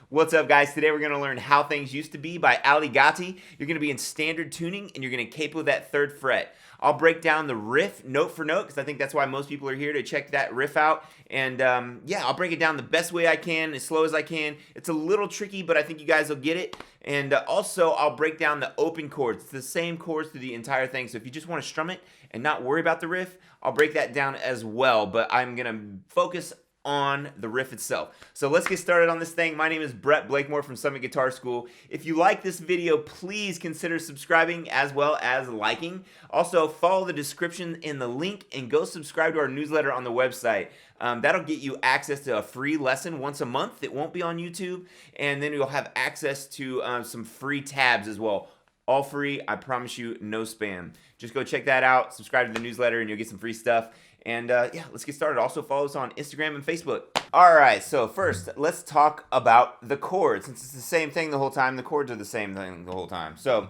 What's up, guys? Today we're going to learn How Things Used to Be by Gatie-Guitar. You're going to be in standard tuning and you're going to capo that 3rd fret. I'll break down the riff note for note because I think that's why most people are here, to check that riff out. And yeah, I'll break it down the best way I can, as slow as I can. It's a little tricky, but I think you guys will get it. And also, I'll break down the open chords. It's the same chords through the entire thing. So if you just want to strum it and not worry about the riff, I'll break that down as well. But I'm going to focus on the riff itself. So let's get started on this thing. My name is Blakemore from Summit Guitar School. If you like this video, please consider subscribing as well as liking. Also, follow the description in the link and go subscribe to our newsletter on the website. That'll get you access to a free lesson once a month. It won't be on YouTube, and then you'll have access to some free tabs as well. All free, I promise you, no spam. Just go check that out, subscribe to the newsletter, and you'll get some free stuff. And yeah, let's get started. Also follow us on Instagram and Facebook. All right, so first, let's talk about the chords. Since it's the same thing the whole time, the chords are the same thing the whole time. So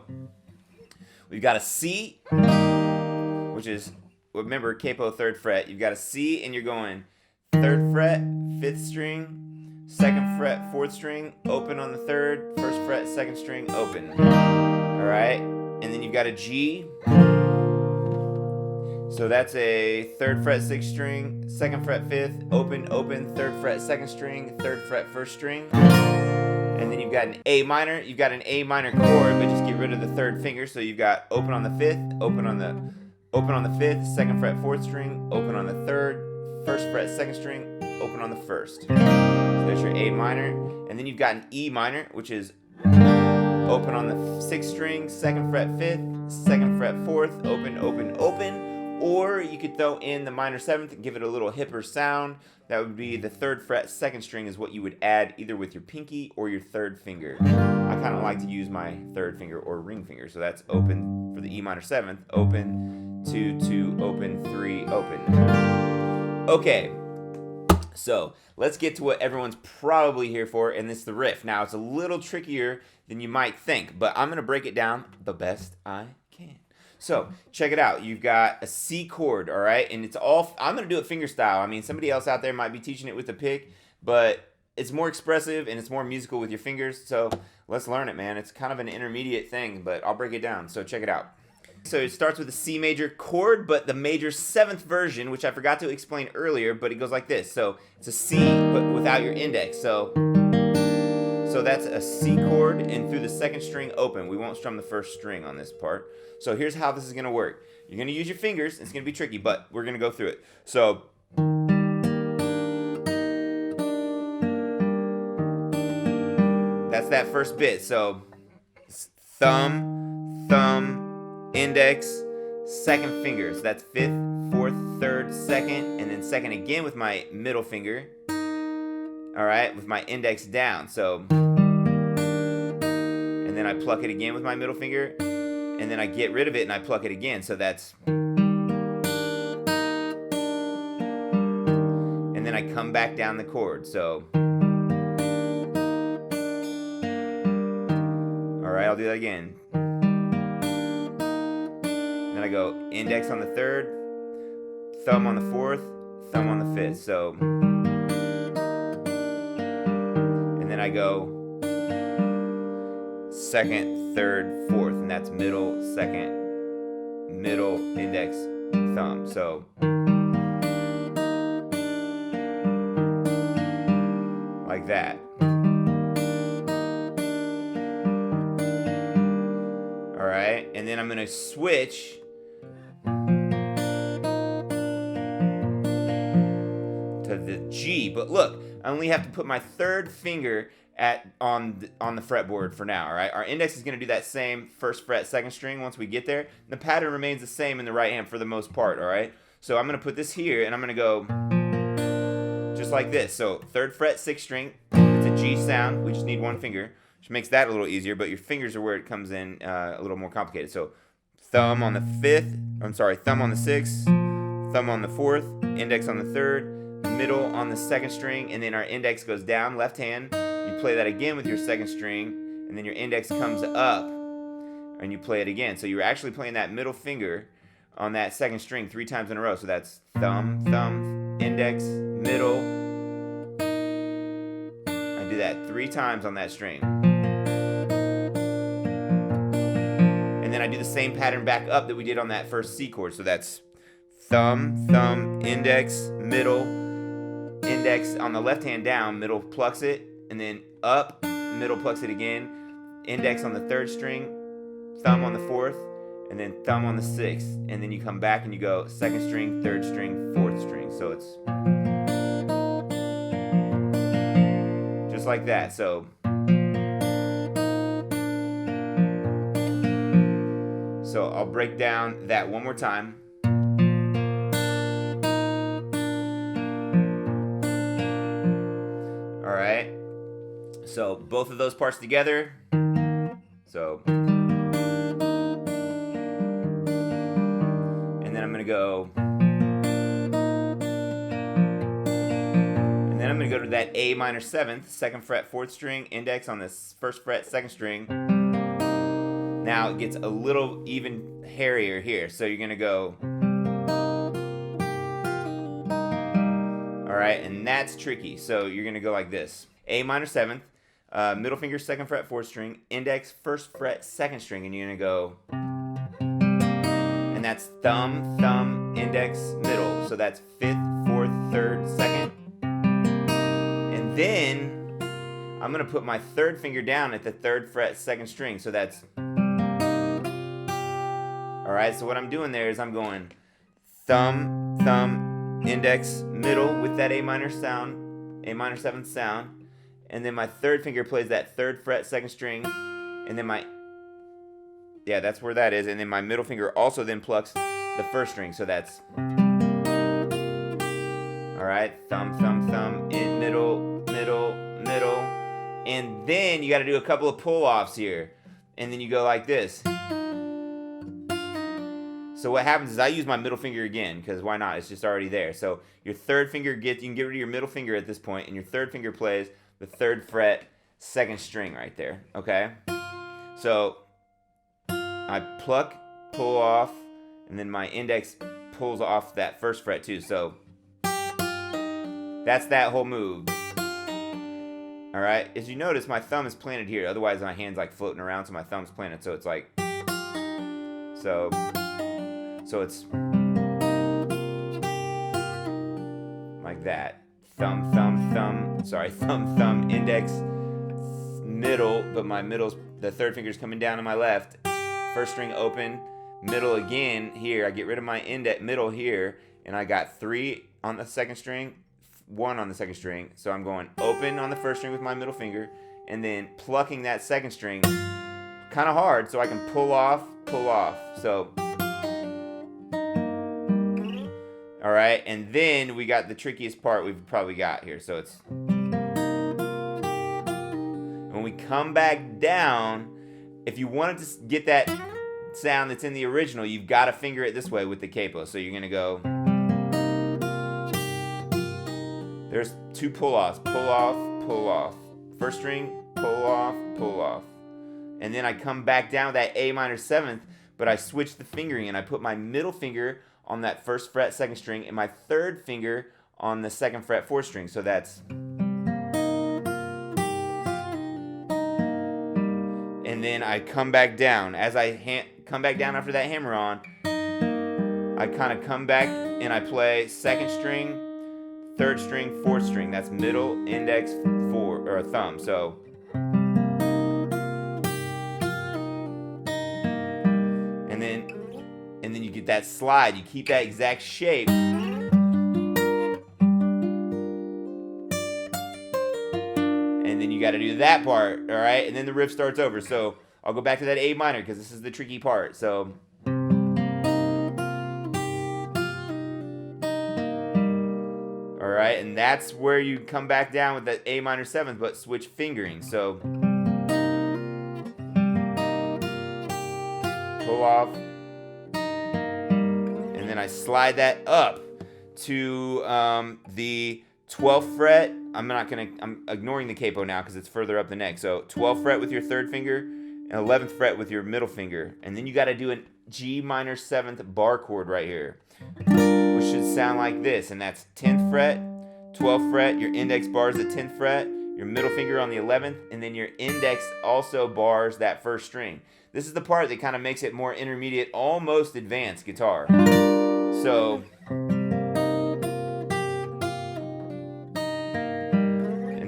we've got a C, which is, remember, capo 3rd fret. You've got a C, and you're going 3rd fret, 5th string, 2nd fret, 4th string, open on the 3rd, 1st fret, 2nd string, open. All right, and then you've got a G. So that's a 3rd fret, 6th string, 2nd fret, 5th, open, open, 3rd fret, 2nd string, 3rd fret, 1st string. And then you've got an A minor. You've got an A minor chord, but just get rid of the 3rd finger. So you've got open on the 5th, open on the 5th, 2nd fret, 4th string, open on the 3rd, 1st fret, 2nd string, open on the 1st. So there's your A minor. And then you've got an E minor, which is open on the 6th string, 2nd fret, 5th, 2nd fret, 4th, open, open, open. Or you could throw in the minor 7th and give it a little hipper sound. That would be the 3rd fret, 2nd string is what you would add either with your pinky or your 3rd finger. I kind of like to use my 3rd finger or ring finger. So that's open for the E minor 7th. Open, 2, 2, open, 3, open. Okay, so let's get to what everyone's probably here for, and it's the riff. Now, it's a little trickier than you might think, but I'm going to break it down the best I can. So, check it out. You've got a C chord, all right? And it's all, I'm going to do it fingerstyle. I mean, somebody else out there might be teaching it with a pick, but it's more expressive and it's more musical with your fingers. So, let's learn it, man. It's kind of an intermediate thing, but I'll break it down. So, check it out. So, it starts with a C major chord, but the major 7th version, which I forgot to explain earlier, but it goes like this. So, it's a C, but without your index. So that's a C chord, and through the 2nd string open. We won't strum the 1st string on this part. So here's how this is going to work. You're going to use your fingers. It's going to be tricky, but we're going to go through it. So that's that first bit. So thumb, thumb, index, 2nd finger. So that's 5th, 4th, 3rd, 2nd, and then 2nd again with my middle finger. All right, with my index down. So, and then I pluck it again with my middle finger, and then I get rid of it and I pluck it again. So that's, and then I come back down the chord. So, all right, I'll do that again. Then I go index on the 3rd, thumb on the 4th, thumb on the 5th. So, I go 2nd, 3rd, 4th, and that's middle, 2nd, middle, index, thumb. So like that. All right, and then I'm going to switch to the G, but look, I only have to put my 3rd finger on the fretboard for now, all right? Our index is going to do that same 1st fret, 2nd string once we get there. The pattern remains the same in the right hand for the most part, all right? So I'm going to put this here, and I'm going to go just like this. So 3rd fret, 6th string, it's a G sound. We just need 1 finger, which makes that a little easier, but your fingers are where it comes in a little more complicated. So thumb on the 5th, thumb on the 6th, thumb on the 4th, index on the 3rd, middle on the second string, and then our index goes down, left hand. You play that again with your second string, and then your index comes up, and you play it again. So you're actually playing that middle finger on that second string 3 times in a row. So that's thumb, thumb, index, middle. I do that 3 times on that string. And then I do the same pattern back up that we did on that first C chord. So that's thumb, thumb, index, middle, index on the left hand down, middle plucks it, and then up, middle plucks it again, index on the third string, thumb on the fourth, and then thumb on the sixth, and then you come back and you go second string, third string, fourth string. So it's just like that. So I'll break down that one more time. All right. So both of those parts together. So, and then I'm gonna go, and then I'm gonna go to that A minor 7th, 2nd fret, 4th string, index on the 1st fret, 2nd string. Now it gets a little even hairier here, so you're gonna go, all right, and that's tricky. So you're gonna go like this: A minor 7th. Middle finger, 2nd fret, 4th string, index, 1st fret, 2nd string, and you're gonna go, and that's thumb, thumb, index, middle. So that's 5th, 4th, 3rd, 2nd, and then I'm gonna put my 3rd finger down at the 3rd fret, 2nd string. So that's, all right. So what I'm doing there is I'm going thumb, thumb, index, middle with that A minor sound, A minor 7th sound. And then my 3rd finger plays that 3rd fret, 2nd string, and then my, yeah, that's where that is. And then my middle finger also then plucks the 1st string. So that's, all right, thumb, thumb, thumb, in middle, middle, middle. And then you got to do a couple of pull-offs here. And then you go like this. So what happens is I use my middle finger again, because why not? It's just already there. So your 3rd finger you can get rid of your middle finger at this point, and your 3rd finger plays the 3rd fret, 2nd string right there, okay? So I pluck, pull off, and then my index pulls off that 1st fret too. So that's that whole move. All right, as you notice, my thumb is planted here. Otherwise, my hand's like floating around, so my thumb's planted. So it's like, so it's like that. Thumb, thumb, thumb, sorry, thumb, thumb, index, middle, but my middle's, the 3rd finger's coming down to my left, 1st string open, middle again here, I get rid of my index, middle here, and I got 3 on the 2nd string, 1 on the 2nd string, so I'm going open on the 1st string with my middle finger, and then plucking that 2nd string, kind of hard, so I can pull off, so, all right, and then we got the trickiest part we've probably got here. So it's, when we come back down, if you wanted to get that sound that's in the original, you've got to finger it this way with the capo. So you're going to go, there's 2 pull-offs, pull off, 1st string, pull off. And then I come back down with that A minor 7th, but I switch the fingering and I put my middle finger on that 1st fret, 2nd string, and my 3rd finger on the 2nd fret, 4th string. So that's, and then I come back down. As I come back down after that hammer on, I kind of come back and I play 2nd string, 3rd string, 4th string. That's middle, index, 4, or thumb. So, and then you get that slide. You keep that exact shape. And then you got to do that part, all right? And then the riff starts over. So I'll go back to that A minor because this is the tricky part. So, all right, and that's where you come back down with that A minor 7th, but switch fingering. So pull off. And then I slide that up to the 12th fret. I'm ignoring the capo now because it's further up the neck. So 12th fret with your third finger, and 11th fret with your middle finger. And then you got to do a G minor 7th bar chord right here, which should sound like this. And that's 10th fret, 12th fret, your index bars the 10th fret, your middle finger on the 11th, and then your index also bars that first string. This is the part that kind of makes it more intermediate, almost advanced guitar. So, and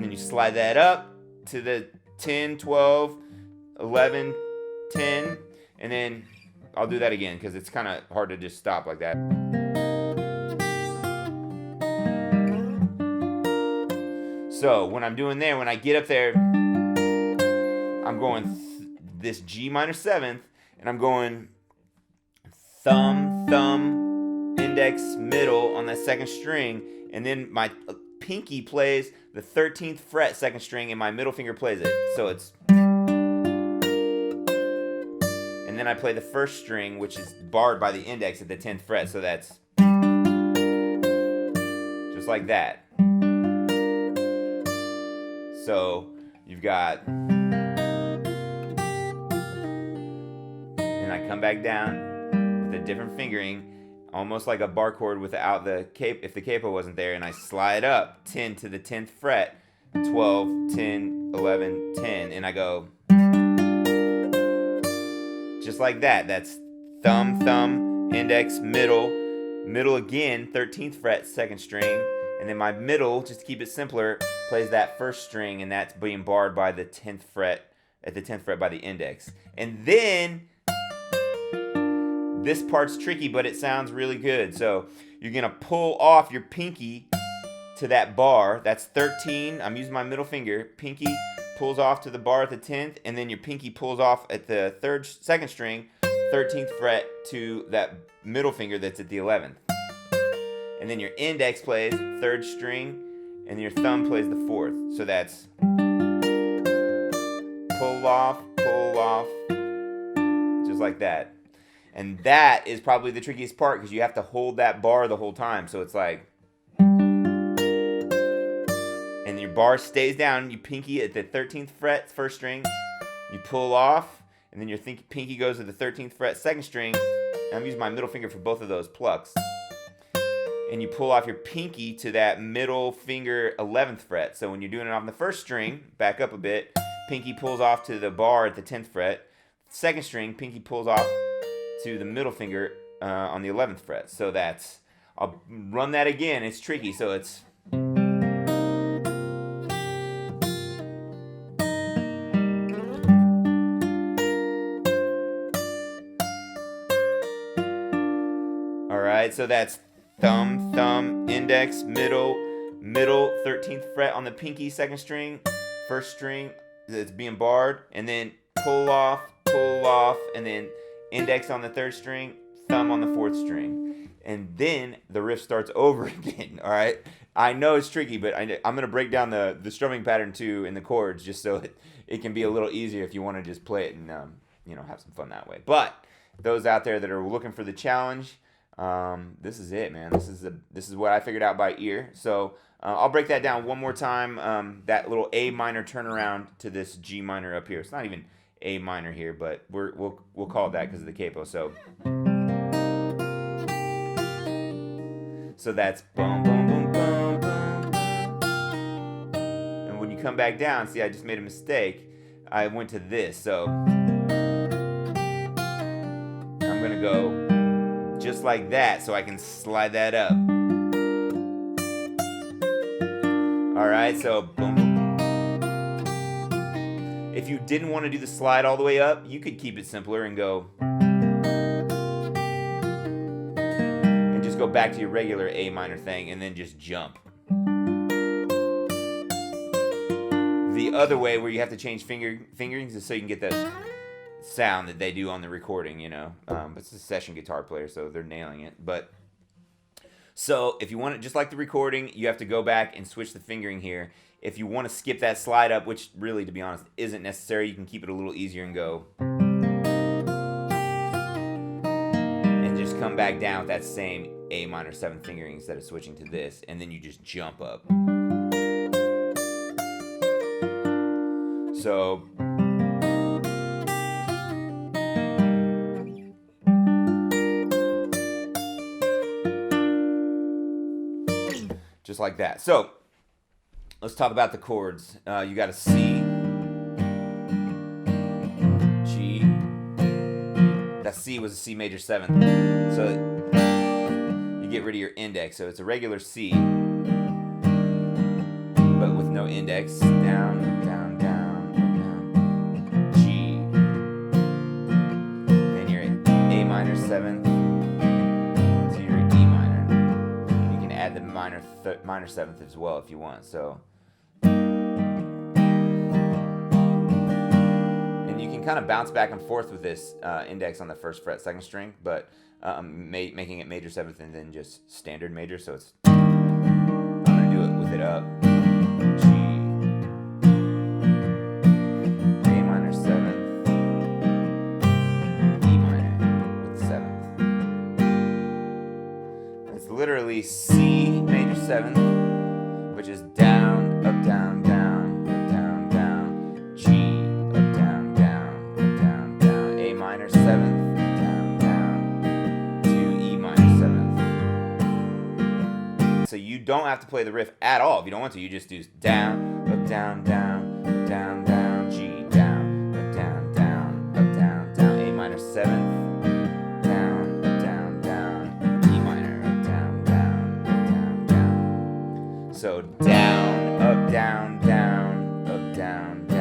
then you slide that up to the 10, 12, 11, 10, and then I'll do that again because it's kind of hard to just stop like that. So when I'm doing there, when I get up there, I'm going this G minor 7th, and I'm going thumb, thumb, index, middle on that second string, and then my pinky plays the 13th fret second string, and my middle finger plays it. So it's, and then I play the first string, which is barred by the index at the 10th fret. So that's just like that. So you've got, and I come back down with a different fingering, almost like a bar chord without the capo, if the capo wasn't there, and I slide up 10 to the 10th fret, 12, 10, 11, 10, and I go just like that. That's thumb, thumb, index, middle, middle again, 13th fret, second string, and then my middle, just to keep it simpler, plays that first string, and that's being barred by the 10th fret, at the 10th fret by the index. And then this part's tricky, but it sounds really good. So you're gonna pull off your pinky to that bar. That's 13. I'm using my middle finger. Pinky pulls off to the bar at the 10th, and then your pinky pulls off at the second string, 13th fret to that middle finger that's at the 11th. And then your index plays third string, and your thumb plays the 4th. So that's pull off, just like that. And that is probably the trickiest part because you have to hold that bar the whole time. So it's like, and your bar stays down. You pinky at the 13th fret, first string. You pull off, and then your pinky goes to the 13th fret, second string. And I'm using my middle finger for both of those plucks. And you pull off your pinky to that middle finger 11th fret. So when you're doing it on the first string, back up a bit, pinky pulls off to the bar at the 10th fret. Second string, pinky pulls off to the middle finger on the 11th fret. So that's, I'll run that again. It's tricky. So it's, all right, so that's thumb, thumb, index, middle, middle, 13th fret on the pinky, second string, first string that's being barred, and then pull off, and then index on the third string, thumb on the 4th string. And then the riff starts over again, all right? I know it's tricky, but I'm going to break down the strumming pattern too in the chords just so it can be a little easier if you want to just play it and have some fun that way. But those out there that are looking for the challenge, this is it, man. This is what I figured out by ear. So I'll break that down one more time. That little A minor turnaround to this G minor up here. It's not even A minor here, but we'll call it that because of the capo. So that's boom, boom, boom, boom, boom. And when you come back down, see, I just made a mistake. I went to this. So I'm gonna go just like that, so I can slide that up. All right, so boom, boom. If you didn't want to do the slide all the way up, you could keep it simpler and go back to your regular A minor thing and then just jump. The other way where you have to change fingerings is so you can get the sound that they do on the recording, but it's a session guitar player, so they're nailing it. But so if you want it just like the recording, you have to go back and switch the fingering here. If you want to skip that slide up, which really, to be honest, isn't necessary, you can keep it a little easier and go and just come back down with that same A minor 7th fingering instead of switching to this, and then you just jump up. So just like that. So let's talk about the chords. You got a C, G. That C was a C major 7th. So you get rid of your index. So it's a regular C, but with no index. Down, down, down, down. G. Then you're at A minor 7th to your E minor. And you can add the minor 7th as well if you want. So. Kind of bounce back and forth with this index on the 1st fret 2nd string, but making it major 7th and then just standard major. So it's, I'm gonna do it with it up. G, A minor 7th, E minor with 7th. It's literally C major 7th, which is down, up, down, down, down, down, G. 7th, down, down, to E minor 7th. So you don't have to play the riff at all. If you don't want to, you just do down, up, down, down, down, down, G, down, up, down, down, up, down, down, A minor 7th, down, up, down, down, E minor, up, down, down, up, down, down. So down, up, down, down, up, down, down.